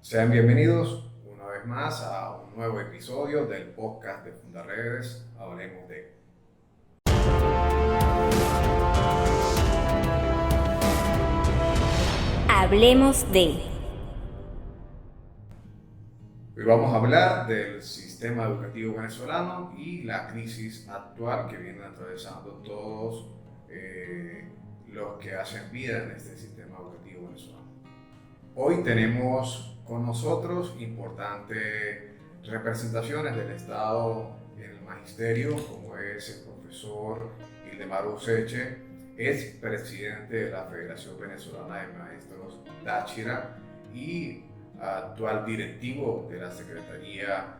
Sean bienvenidos una vez más a un nuevo episodio del podcast de Fundaredes, Hablemos de. Hablemos de. Hoy vamos a hablar del sistema educativo venezolano y la crisis actual que vienen atravesando todos los que hacen vida en este sistema educativo venezolano. Hoy tenemos con nosotros importantes representaciones del Estado en el magisterio, como es el profesor Ildemar Useche, es presidente de la Federación Venezolana de Maestros Táchira y actual directivo de la Secretaría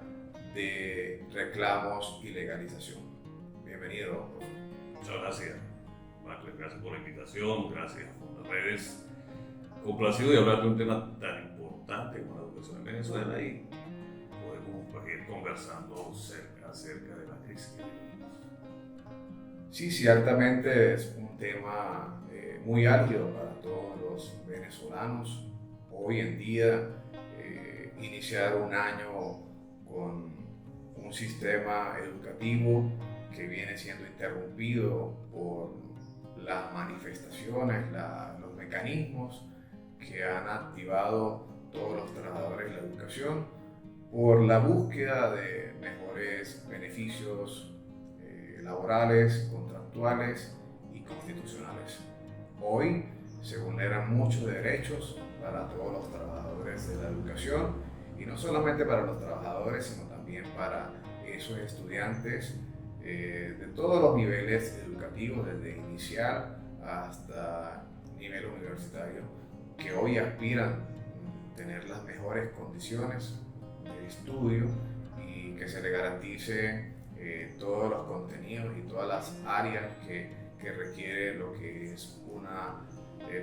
de Reclamos y Legalización. Bienvenido, profesor. Muchas gracias, Marcos. Gracias por la invitación, gracias a Fundaredes. Complacido de hablar de un tema tan importante como la educación en Venezuela y podemos ir conversando acerca de la crisis que vivimos. Sí, ciertamente es un tema muy álgido para todos los venezolanos. Hoy en día, iniciar un año con un sistema educativo que viene siendo interrumpido por las manifestaciones, los mecanismos que han activado todos los trabajadores de la educación por la búsqueda de mejores beneficios laborales, contractuales y constitucionales. Hoy se vulneran muchos derechos para todos los trabajadores de la educación y no solamente para los trabajadores, sino también para esos estudiantes de todos los niveles educativos, desde inicial hasta nivel universitario, que hoy aspiran a tener las mejores condiciones de estudio y que se les garantice todos los contenidos y todas las áreas que requiere lo que es una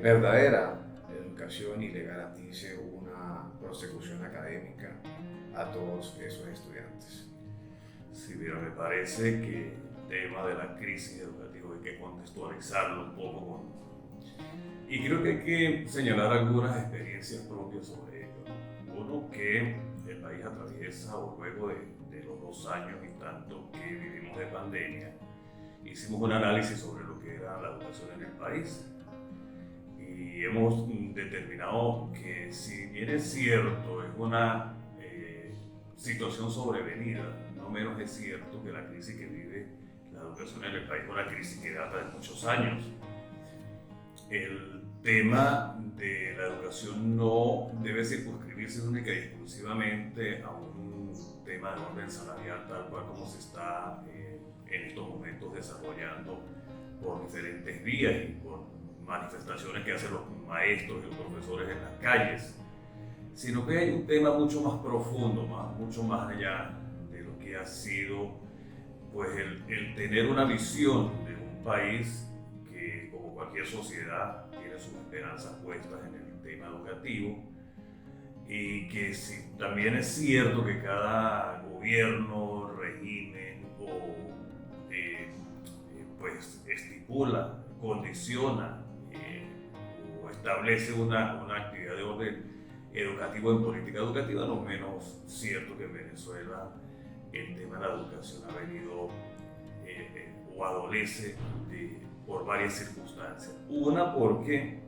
verdadera educación y le garantice una prosecución académica a todos esos estudiantes. Sí, mira, me parece que el tema de la crisis educativa hay que contextualizarlo un poco y creo que hay que señalar algunas experiencias propias sobre ello. Uno, que el país atraviesa, o luego de los 2 años y tanto que vivimos de pandemia, hicimos un análisis sobre lo que era la educación en el país y hemos determinado que, si bien es cierto, es una situación sobrevenida, no menos es cierto que la crisis que vive la educación en el país es una crisis que data de muchos años. El tema de la educación no debe circunscribirse única y exclusivamente a un tema de orden salarial, tal cual como se está en estos momentos desarrollando por diferentes vías y por manifestaciones que hacen los maestros y los profesores en las calles, sino que hay un tema mucho más profundo, mucho más allá de lo que ha sido pues el tener una visión de un país que, como cualquier sociedad, tiene sus esperanzas puestas en el tema educativo, y que también es cierto que cada gobierno, régimen pues estipula, condiciona o establece una actividad de orden educativo en política educativa, no menos cierto que en Venezuela el tema de la educación ha venido o adolece por varias circunstancias. Una, porque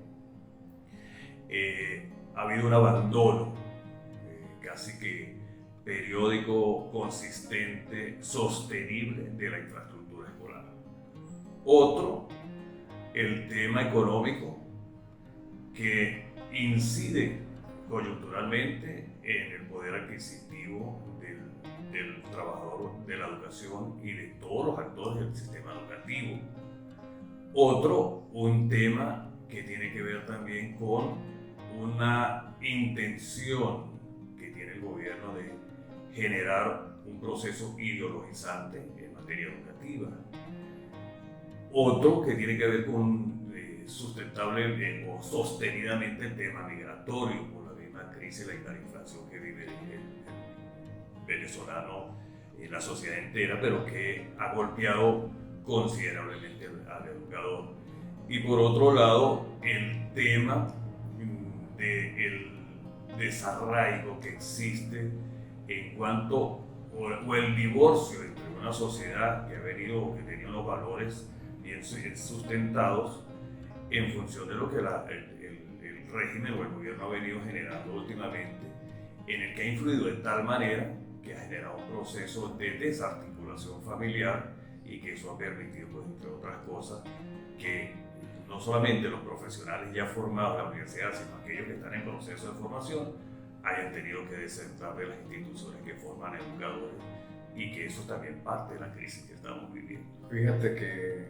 ha habido un abandono casi que periódico, consistente, sostenible de la infraestructura escolar. Otro, el tema económico, que incide coyunturalmente en el poder adquisitivo del trabajador de la educación y de todos los actores del sistema educativo. Otro, un tema que tiene que ver también con una intención que tiene el gobierno de generar un proceso ideologizante en materia educativa. Otro que tiene que ver con sustentable o sostenidamente el tema migratorio, por la misma crisis y la hiperinflación que vive el venezolano en la sociedad entera, pero que ha golpeado considerablemente al educador. Y por otro lado, el tema del desarraigo que existe en cuanto, o el divorcio entre una sociedad que ha venido, que tenía unos valores bien sustentados en función de lo que el régimen o el gobierno ha venido generando últimamente, en el que ha influido de tal manera que ha generado un proceso de desarticulación familiar y que eso ha permitido, pues, entre otras cosas, que no solamente los profesionales ya formados en la universidad, sino aquellos que están en proceso de formación, hayan tenido que desertar de las instituciones que forman educadores, y que eso también parte de la crisis que estamos viviendo. Fíjate que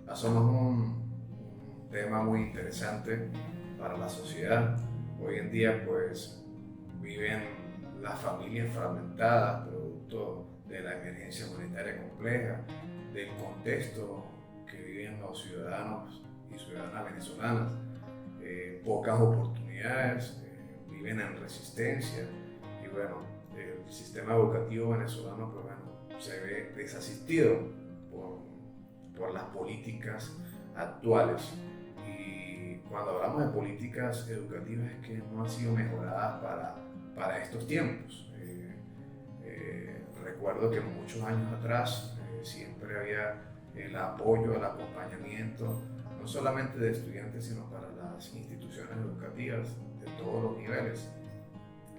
hacemos un tema muy interesante para la sociedad. Hoy en día, pues, viven las familias fragmentadas, producto de la emergencia monetaria compleja, del contexto que viven los ciudadanos y ciudadanas venezolanas, pocas oportunidades, viven en resistencia, y bueno, el sistema educativo venezolano, pues bueno, se ve desasistido por las políticas actuales. Y cuando hablamos de políticas educativas es que no han sido mejoradas para estos tiempos. Recuerdo que muchos años atrás siempre había el apoyo, el acompañamiento, no solamente de estudiantes, sino para las instituciones educativas de todos los niveles.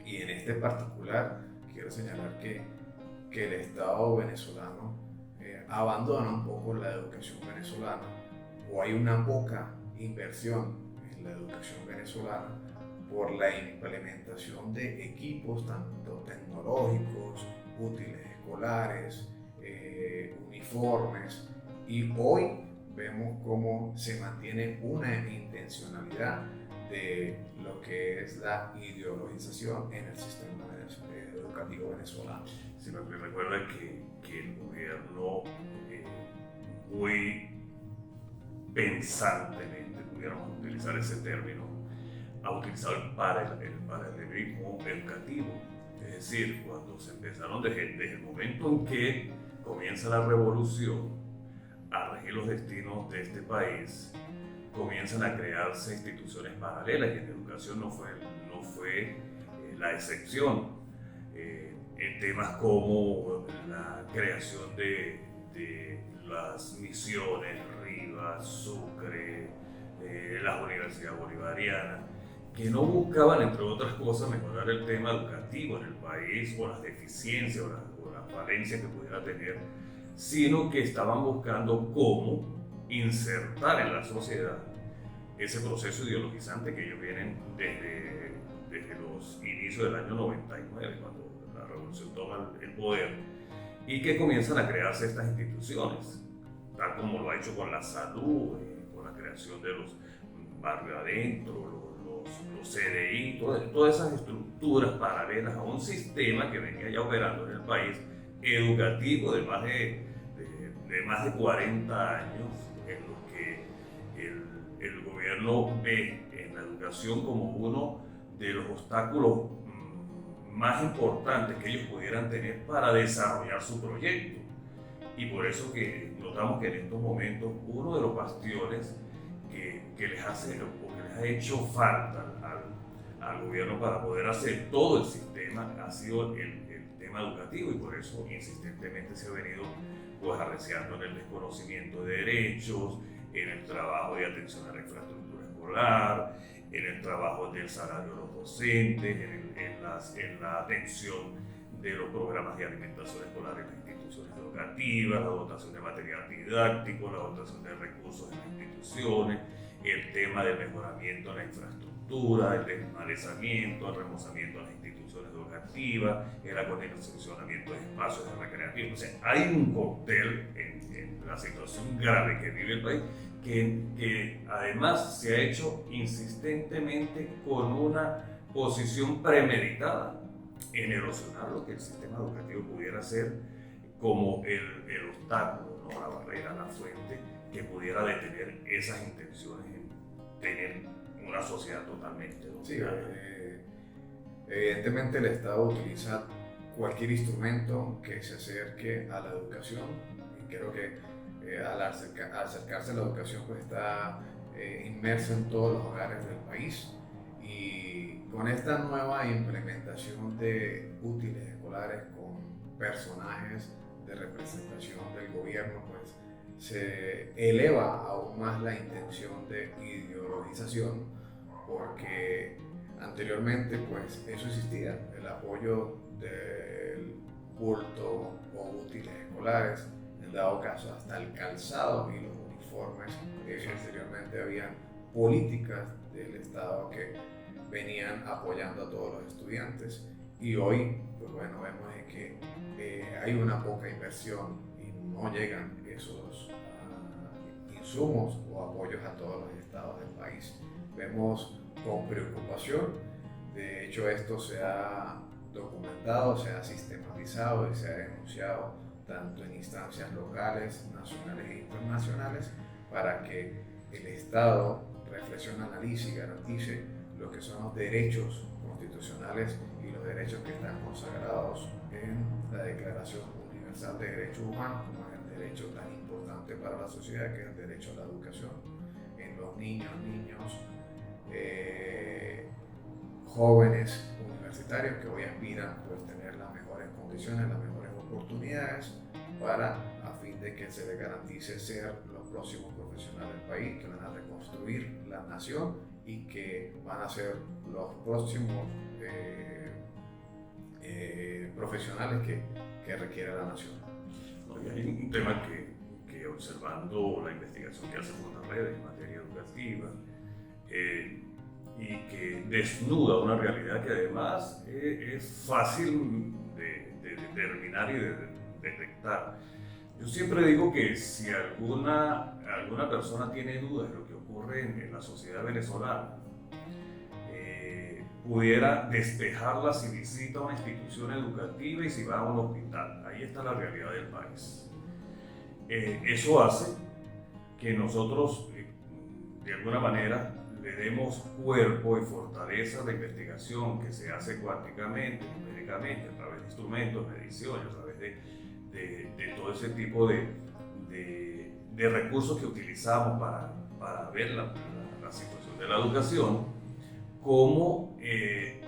Y en este particular quiero señalar que el Estado venezolano abandona un poco la educación venezolana, o hay una poca inversión en la educación venezolana por la implementación de equipos tanto tecnológicos, útiles escolares, uniformes, y hoy vemos cómo se mantiene una intencionalidad de lo que es la ideologización en el sistema educativo venezolano. Si me recuerda que el gobierno, muy pensantemente, pudiéramos utilizar ese término, ha utilizado el paralelismo educativo. Es decir, cuando se empezaron desde el momento en que comienza la revolución a regir los destinos de este país, comienzan a crearse instituciones paralelas, y en educación no fue la excepción. En temas como la creación de las misiones, Rivas, Sucre, las universidades bolivarianas, que no buscaban, entre otras cosas, mejorar el tema educativo en el país, o las deficiencias o las falencias que pudiera tener, sino que estaban buscando cómo insertar en la sociedad ese proceso ideologizante que ellos vienen desde los inicios del año 99, cuando la revolución toma el poder, y que comienzan a crearse estas instituciones, tal como lo ha hecho con la salud, con la creación de los barrios adentro, los CDI, todas esas estructuras paralelas a un sistema que venía ya operando en el país, educativo de más de 40 años, en los que el gobierno ve en la educación como uno de los obstáculos más importantes que ellos pudieran tener para desarrollar su proyecto. Y por eso que notamos que en estos momentos uno de los bastiones que les ha hecho falta al gobierno para poder hacer todo el sistema ha sido el tema educativo, y por eso insistentemente se ha venido, pues, arreciando en el desconocimiento de derechos, en el trabajo de atención a la infraestructura escolar, en el trabajo del salario de los docentes, en la atención de los programas de alimentación escolar en las instituciones educativas, la dotación de material didáctico, la dotación de recursos en las instituciones, el tema del mejoramiento de la infraestructura, el desmalezamiento, el remozamiento de las instituciones educativas, el acondicionamiento de espacios recreativos. O sea, hay un cóctel en la situación grave que vive el país, que además se ha hecho insistentemente con una posición premeditada en erosionar lo que el sistema educativo pudiera ser como el obstáculo, ¿no? La barrera, la fuente que pudiera detener esas intenciones en tener una sociedad totalmente dominada. Sí, evidentemente el Estado utiliza cualquier instrumento que se acerque a la educación, y creo que al acercarse a la educación, pues está inmerso en todos los hogares del país, y con esta nueva implementación de útiles escolares con personajes de representación del gobierno, pues se eleva aún más la intención de ideologización, porque anteriormente pues eso existía, el apoyo del culto o útiles escolares, en dado caso hasta el calzado y los uniformes. Anteriormente habían políticas del Estado que venían apoyando a todos los estudiantes, y hoy pues bueno, vemos que hay una poca inversión y no llegan esos insumos o apoyos a todos los estados del país. Vemos con preocupación, de hecho esto se ha documentado, se ha sistematizado y se ha denunciado tanto en instancias locales, nacionales e internacionales, para que el Estado reflexione, analice y garantice lo que son los derechos constitucionales y los derechos que están consagrados en la Declaración Universal de Derechos Humanos, como es el derecho tan importante para la sociedad que es el derecho a la educación en los niños, jóvenes universitarios que hoy aspiran pues tener las mejores condiciones, las mejores oportunidades para, a fin de que se les garantice ser los próximos profesionales del país que van a reconstruir la nación y que van a ser los próximos profesionales que requiere la nación. Hay un tema que observando la investigación que hacemos en las redes en materia educativa y que desnuda una realidad que además es fácil de determinar y de detectar. Yo siempre digo que si alguna persona tiene dudas de lo que ocurre en la sociedad venezolana, pudiera despejarla si visita una institución educativa y si va a un hospital. Ahí está la realidad del país. Eso hace que nosotros, de alguna manera, le demos cuerpo y fortaleza a la investigación que se hace cuánticamente, numéricamente, a través de instrumentos, mediciones, a través de todo ese tipo de recursos que utilizamos para ver la situación de la educación, cómo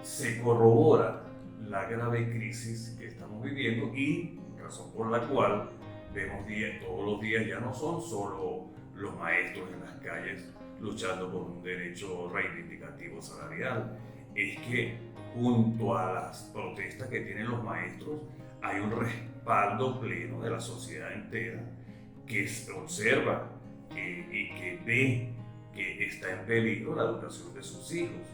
se corrobora la grave crisis que estamos viviendo y razón por la cual vemos todos los días ya no son solo los maestros en las calles luchando por un derecho reivindicativo salarial, es que junto a las protestas que tienen los maestros hay un respaldo pleno de la sociedad entera que observa y que ve que está en peligro la educación de sus hijos.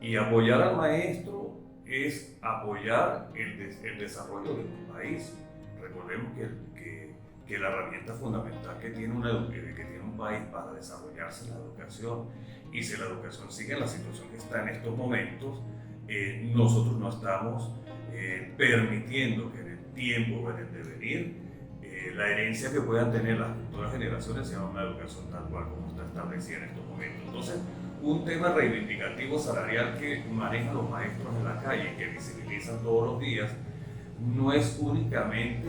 Y apoyar al maestro es apoyar el desarrollo de un país. Recordemos que la herramienta fundamental que tiene un país para desarrollarse es la educación. Y si la educación sigue en la situación que está en estos momentos, nosotros no estamos permitiendo que en el tiempo o en el devenir la herencia que puedan tener las futuras generaciones sea una educación tal cual como está establecida en estos momentos. Entonces, un tema reivindicativo salarial que manejan los maestros en la calle y que visibilizan todos los días no es únicamente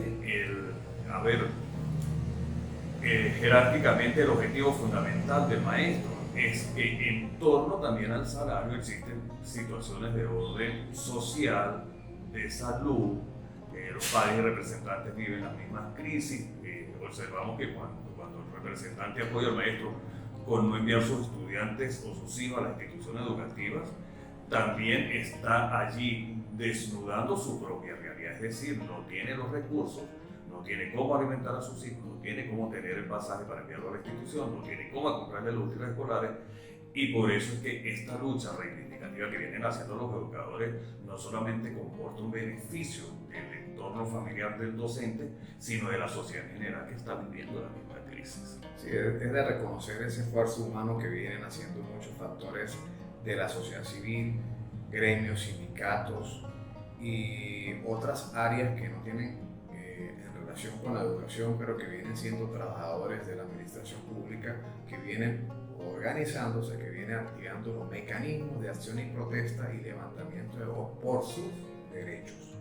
jerárquicamente el objetivo fundamental del maestro, es que en torno también al salario existen situaciones de orden social, de salud. Los padres y representantes viven las mismas crisis. Observamos que cuando el representante apoya al maestro con no enviar sus estudiantes o sus hijos a las instituciones educativas, también está allí desnudando su propia realidad, es decir, no tiene los recursos, no tiene cómo alimentar a sus hijos, no tiene cómo tener el pasaje para enviarlo a la institución, no tiene cómo comprarle los útiles escolares, y por eso es que esta lucha reivindicativa que vienen haciendo los educadores no solamente comporta un beneficio del entorno familiar del docente, sino de la sociedad en general que está viviendo la misma crisis. Sí, es de reconocer ese esfuerzo humano que vienen haciendo muchos factores de la sociedad civil, gremios, sindicatos y otras áreas que no tienen en relación con la educación, pero que vienen siendo trabajadores de la administración pública, que vienen organizándose, que vienen activando los mecanismos de acción y protesta y levantamiento de voz por sus derechos.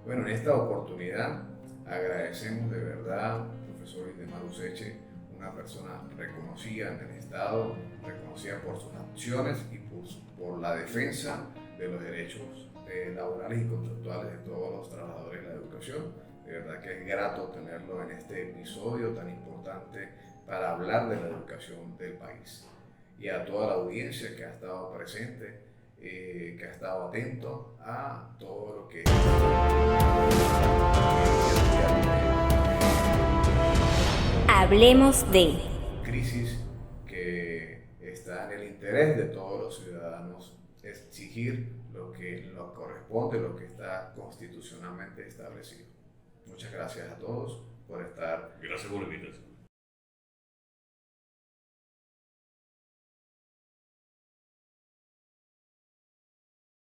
Bueno, en esta oportunidad agradecemos de verdad al profesor Ildemar Useche, una persona reconocida en el Estado, reconocida por sus acciones y por la defensa de los derechos laborales y contractuales de todos los trabajadores de la educación. De verdad que es grato tenerlo en este episodio tan importante para hablar de la educación del país. Y a toda la audiencia que ha estado presente, que ha estado atento a todo lo que Hablemos de. crisis que está en el interés de todos los ciudadanos exigir lo que nos corresponde, lo que está constitucionalmente establecido. Muchas gracias a todos por estar. Gracias por la invitación.